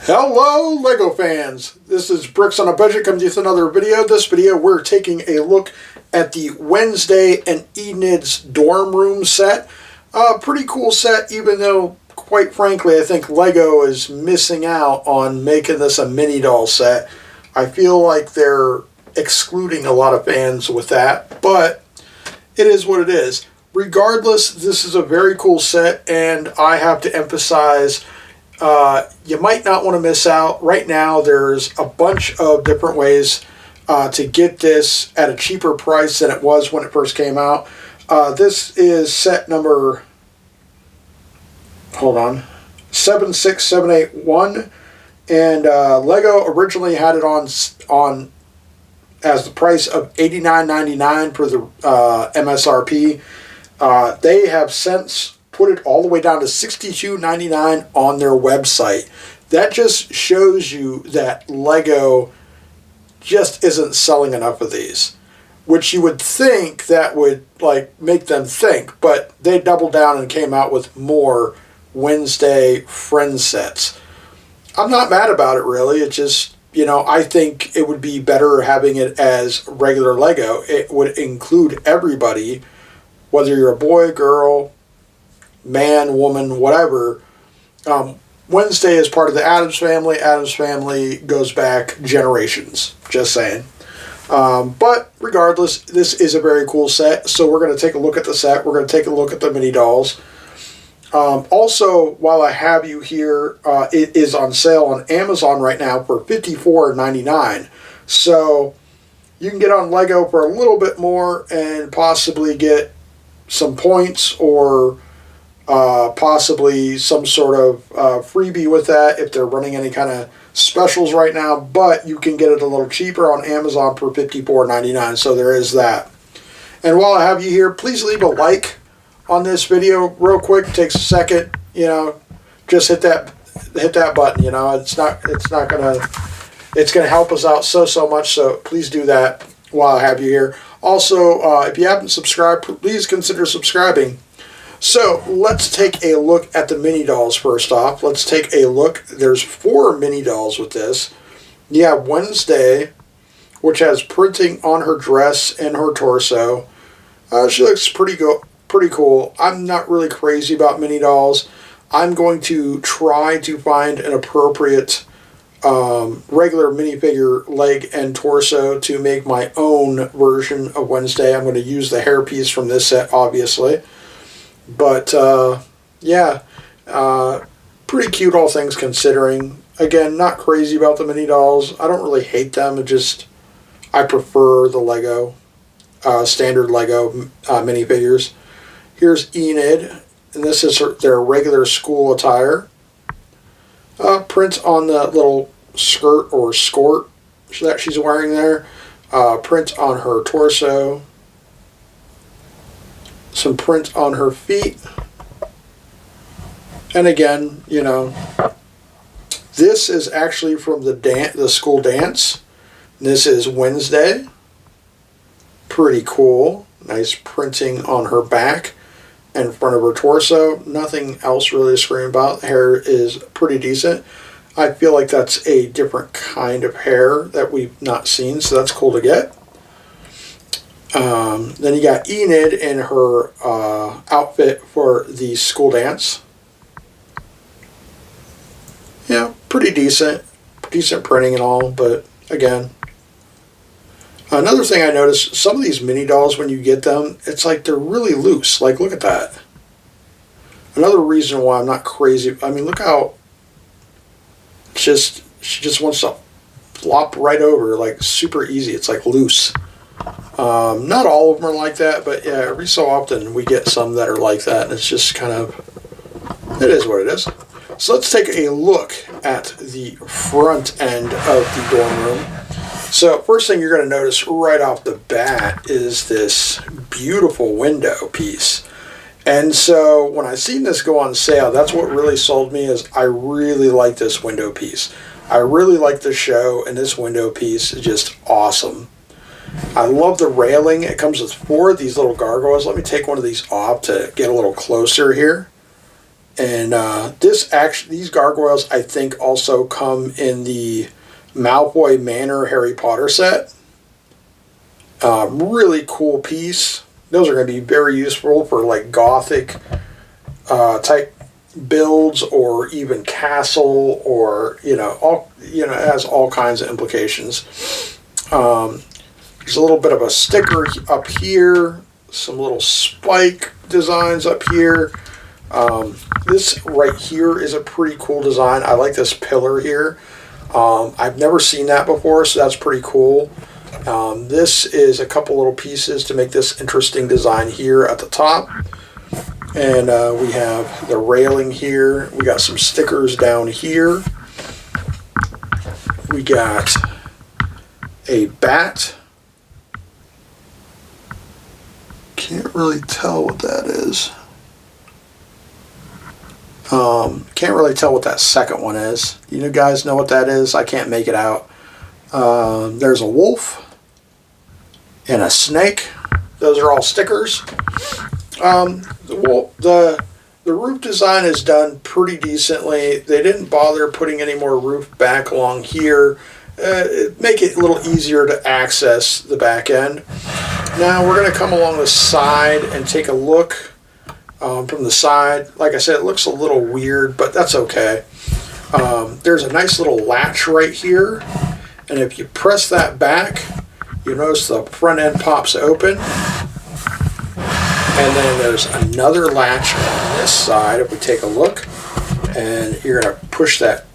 Hello LEGO fans! This is Bricks on a Budget coming with another video. This video we're taking a look at the Wednesday and Enid's dorm room set. Pretty cool set, even though quite frankly I think LEGO is missing out on making this a mini doll set. I feel like they're excluding a lot of fans with that, but it is what it is. Regardless, this is a very cool set, and I have to emphasize you might not want to miss out. Right now, there's a bunch of different ways to get this at a cheaper price than it was when it first came out. This is set number, hold on, 76781, and LEGO originally had it on as the price of $89.99 for the MSRP. They have since put it all the way down to $62.99 on their website. That just shows you that LEGO just isn't selling enough of these, which you would think that would like make them think, but they doubled down and came out with more Wednesday friend sets. I'm not mad about it really. It just, I think it would be better having it as regular LEGO. It would include everybody, whether you're a boy, girl, man, woman, whatever. Wednesday is part of the Addams family. Addams family goes back generations, just saying. But regardless, this is a very cool set, so we're going to take a look at the set. We're going to take a look at the mini dolls. Also, while I have you here, it is on sale on Amazon right now for $54.99. So you can get on LEGO for a little bit more and possibly get some points or possibly some sort of freebie with that if they're running any kind of specials right now, but you can get it a little cheaper on Amazon for $54.99, so there is that. And while I have you here, please leave a like on this video real quick. It takes a second, just hit that button. It's gonna help us out so much, so please do that while I have you here. Also, if you haven't subscribed, please consider subscribing. So let's take a look at the mini dolls first off. Let's take a look. There's 4 mini dolls with this. You have Wednesday, which has printing on her dress and her torso. She looks pretty cool. I'm not really crazy about mini dolls. I'm going to try to find an appropriate regular minifigure leg and torso to make my own version of Wednesday. I'm going to use the hairpiece from this set, obviously. But, yeah, pretty cute, all things considering. Again, not crazy about the mini dolls. I don't really hate them. I prefer the LEGO, standard LEGO minifigures. Here's Enid, and this is their regular school attire. Print on the little skirt or skort that she's wearing there. Print on her torso. Some print on her feet. And again, this is actually from the school dance. This is Wednesday. Pretty cool. Nice printing on her back and front of her torso. Nothing else really to scream about. The hair is pretty decent. I feel like that's a different kind of hair that we've not seen, so that's cool to get. Then you got Enid in her outfit for the school dance. Yeah, pretty decent printing and all, but again, another thing I noticed, some of these mini dolls, when you get them, it's like they're really loose. Like, look at that. Another reason why I'm not crazy, I mean, look how she just wants to flop right over, like super easy. It's like loose. Not all of them are like that, but yeah, every so often we get some that are like that, and it's just kind of, it is what it is. So let's take a look at the front end of the dorm room. So first thing you're going to notice right off the bat is this beautiful window piece. And so when I seen this go on sale, that's what really sold me. Is I really like this window piece. I really like the show, and this window piece is just awesome. I love the railing. It comes with 4 of these little gargoyles. Let me take one of these off to get a little closer here. And these gargoyles, I think, also come in the Malfoy Manor Harry Potter set. Really cool piece. Those are going to be very useful for like gothic type builds, or even castle, or it has all kinds of implications. There's a little bit of a sticker up here, some little spike designs up here. This right here is a pretty cool design. I like this pillar here. I've never seen that before, so that's pretty cool. This is a couple little pieces to make this interesting design here at the top. And we have the railing here. We got some stickers down here. We got a bat. Can't really tell what that is. Can't really tell what that second one is. You guys know what that is? I can't make it out. There's a wolf and a snake. Those are all stickers. The roof design is done pretty decently. They didn't bother putting any more roof back along here. Make it a little easier to access the back end. Now we're going to come along the side and take a look from the side. Like I said, it looks a little weird, but that's okay. There's a nice little latch right here, and if you press that back, you notice the front end pops open. And then there's another latch on this side if we take a look, and you're going to push that.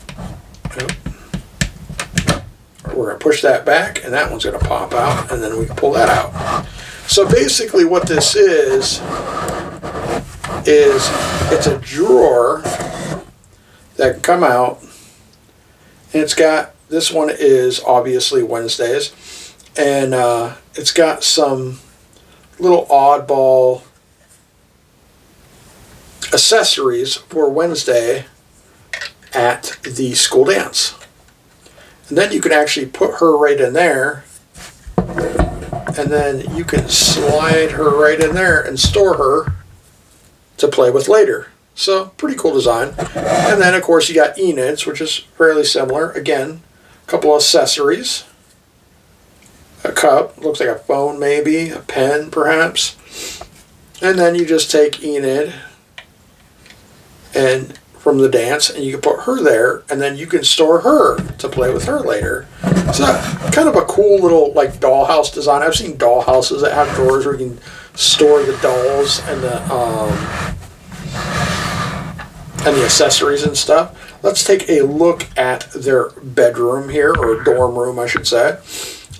We're going to push that back, and that one's going to pop out, and then we can pull that out. So basically what this is it's a drawer that can come out, and it's got, this one is obviously Wednesdays, and it's got some little oddball accessories for Wednesday at the school dance. And then you can actually put her right in there, and then you can slide her right in there and store her to play with later. So pretty cool design. And then of course you got Enid's, which is fairly similar. Again, a couple of accessories. A cup, looks like a phone maybe, a pen perhaps. And then you just take Enid and from the dance, and you can put her there, and then you can store her to play with her later. So kind of a cool little like dollhouse design. I've seen dollhouses that have drawers where you can store the dolls and the accessories and stuff. Let's take a look at their bedroom here, or dorm room I should say.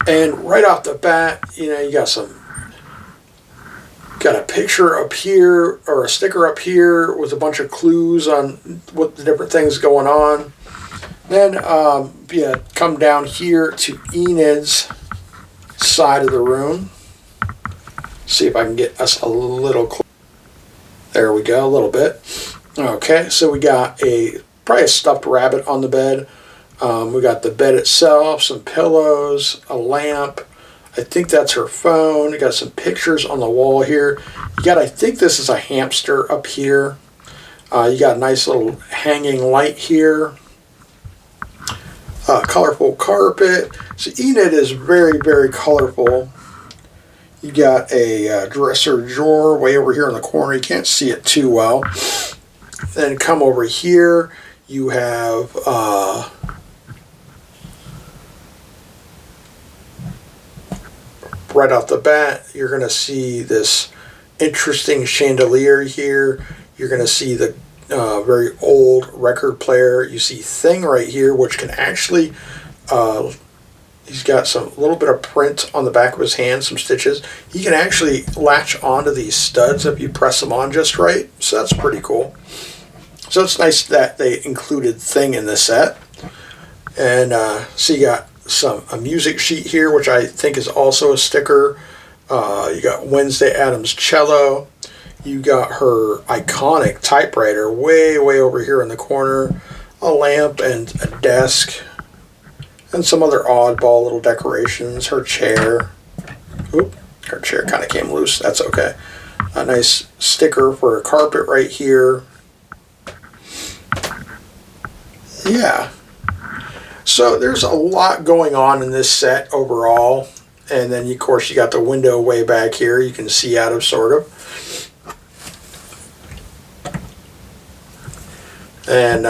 And right off the bat, you got a picture up here, or a sticker up here with a bunch of clues on what the different things going on. Then come down here to Enid's side of the room. See if I can get us a little close. There we go, a little bit. Okay, so we got probably a stuffed rabbit on the bed. We got the bed itself, some pillows, a lamp. I think that's her phone. You got some pictures on the wall here. You got, I think this is a hamster up here. You got a nice little hanging light here. Colorful carpet. So Enid is very, very colorful. You got a dresser drawer way over here in the corner. You can't see it too well. Then come over here. You have right off the bat, you're going to see this interesting chandelier here. You're going to see the very old record player. You see Thing right here, which can actually, he's got some little bit of print on the back of his hand, some stitches. He can actually latch onto these studs if you press them on just right. So that's pretty cool. So it's nice that they included Thing in this set. And so you got a music sheet here, which I think is also a sticker. You got Wednesday Addams cello. You got her iconic typewriter way over here in the corner. A lamp and a desk. And some other oddball little decorations. Her chair. Oop, her chair kind of came loose. That's okay. A nice sticker for a carpet right here. Yeah. So there's a lot going on in this set overall. And then, of course, you got the window way back here you can see out of, sort of. And,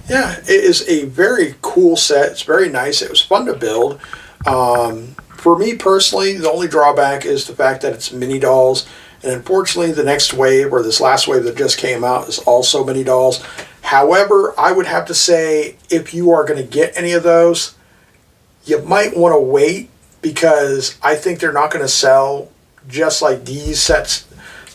yeah, it is a very cool set. It's very nice. It was fun to build. For me personally, the only drawback is the fact that it's mini dolls. And unfortunately, the next wave, or this last wave that just came out, is also mini dolls. However, I would have to say, if you are going to get any of those, you might want to wait, because I think they're not going to sell just like these sets.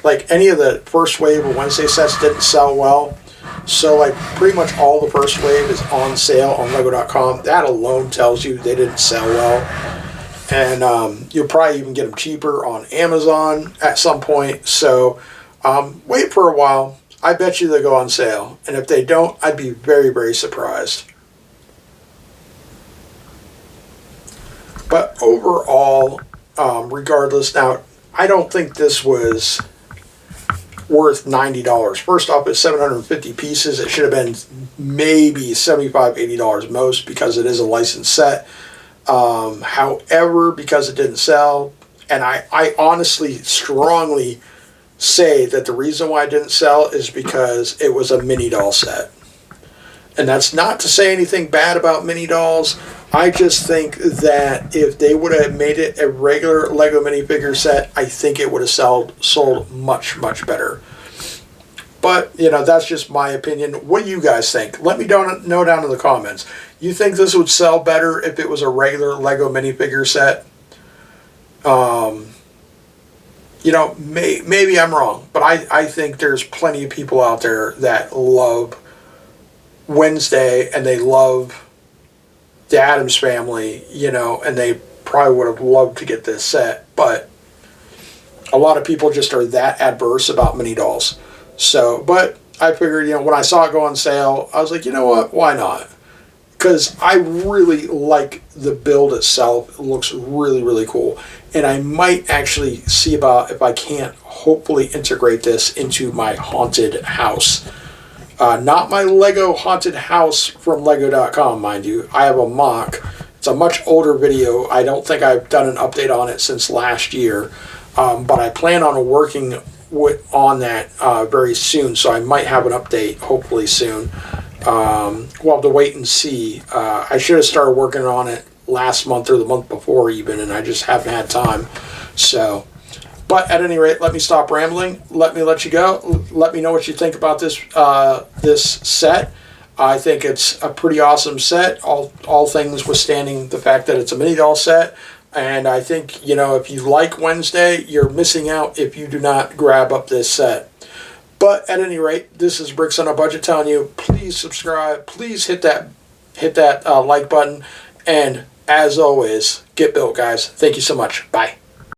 Like any of the first wave or Wednesday sets didn't sell well. So like pretty much all the first wave is on sale on Lego.com. That alone tells you they didn't sell well. And you'll probably even get them cheaper on Amazon at some point. So wait for a while. I bet you they'll go on sale. And if they don't, I'd be very, very surprised. But overall, regardless, now, I don't think this was worth $90. First off, it's 750 pieces. It should have been maybe $75, $80 most, because it is a licensed set. However, because it didn't sell, and I honestly, strongly say that the reason why it didn't sell is because it was a mini doll set. And that's not to say anything bad about mini dolls. I just think that if they would have made it a regular Lego minifigure set, I think it would have sold much, much better. But, you know, that's just my opinion. What do you guys think? Let me know down in the comments. You think this would sell better if it was a regular Lego minifigure set? You know, maybe I'm wrong. But I think there's plenty of people out there that love Wednesday, and they love the Addams Family, you know, and they probably would have loved to get this set, but a lot of people just are that adverse about mini dolls. So, but I figured, you know, when I saw it go on sale, I was like, you know what, why not? Because I really like the build itself. It looks really, really cool. And I might actually see about if I can't hopefully integrate this into my haunted house. Not my Lego haunted house from Lego.com, mind you. I have a mock. It's a much older video. I don't think I've done an update on it since last year. But I plan on working on that very soon. So I might have an update hopefully soon. We'll have to wait and see. I should have started working on it last month or the month before even, and I just haven't had time. So... But at any rate, let me stop rambling. Let you go. Let me know what you think about this this set. I think it's a pretty awesome set. All things withstanding the fact that it's a mini doll set. And I think, you know, if you like Wednesday, you're missing out if you do not grab up this set. But at any rate, this is Bricks on a Budget telling you, please subscribe. Please hit that like button. And as always, get built, guys. Thank you so much. Bye.